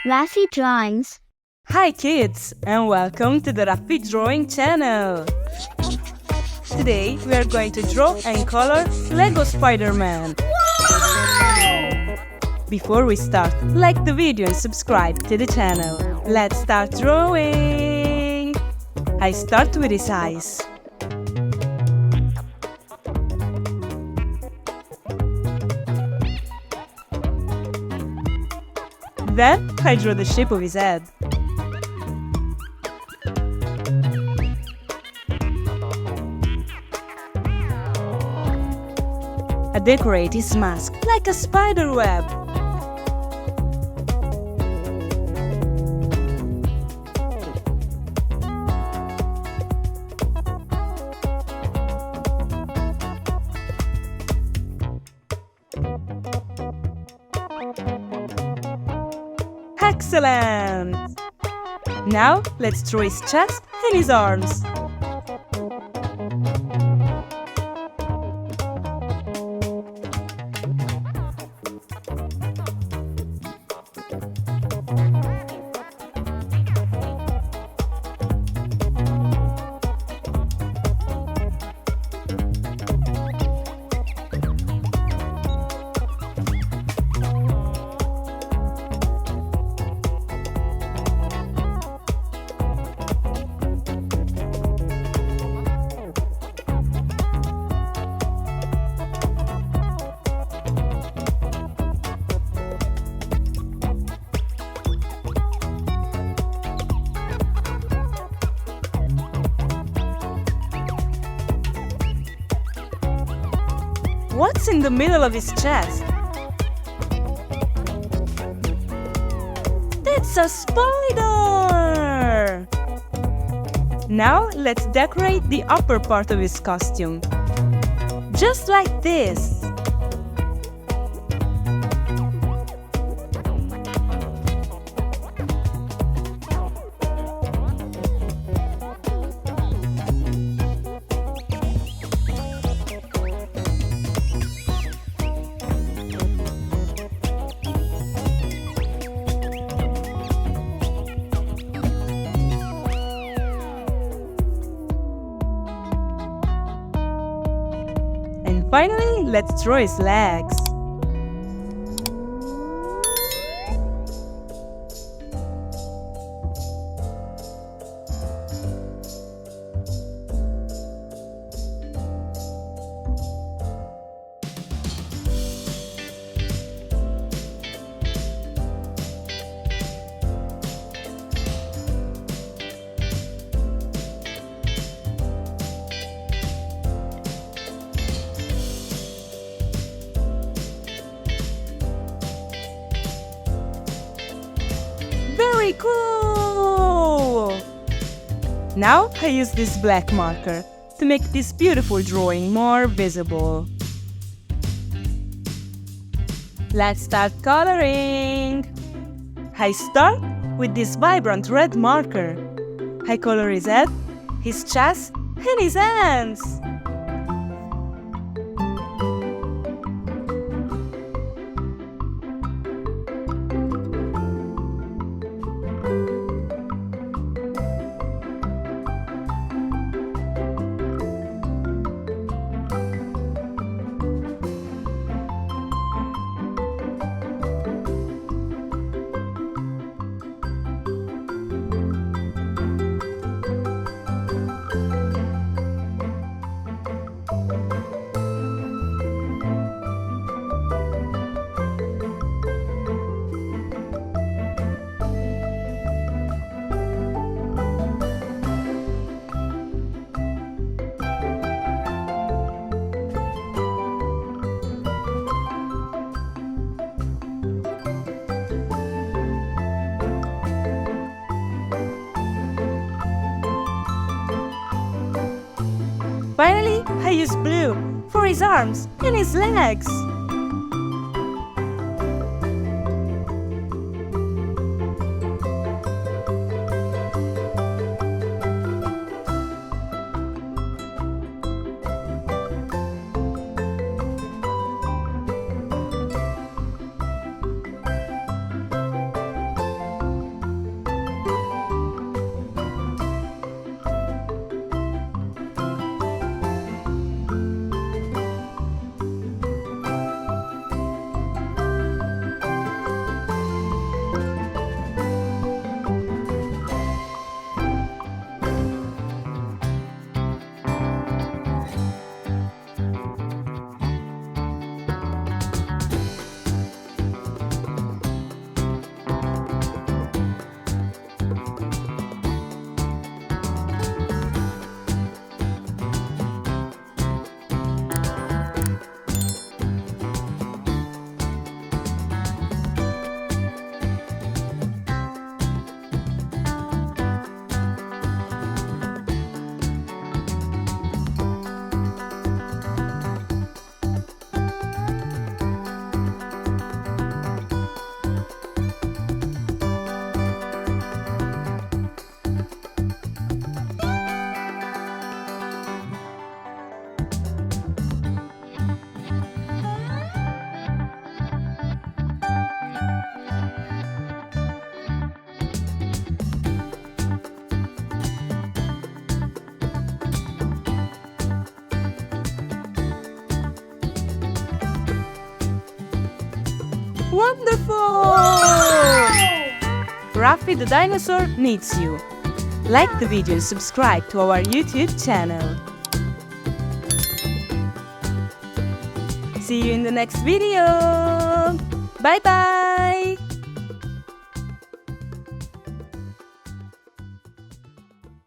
Raffy Drawings. Hi kids, and welcome to the Raffy Drawing channel. Today we are going to draw and color LEGO Spiderman. Before we start, like the video and subscribe to the channel. Let's start drawing. I start with his eyes. Then I draw the shape of his head. I decorate his mask like a spider web. Excellent! Now let's draw his chest and his arms. What's in the middle of his chest? That's a spider! Now let's decorate the upper part of his costume. Just like this. And finally, let's draw his legs. Very cool! Now I use this black marker to make this beautiful drawing more visible. Let's start coloring! I start with this vibrant red marker. I color his head, his chest, and his hands. Finally, I use blue for his arms and his legs. Wonderful! Raffy the dinosaur needs you. Like the video and subscribe to our YouTube channel. See you in the next video. Bye bye.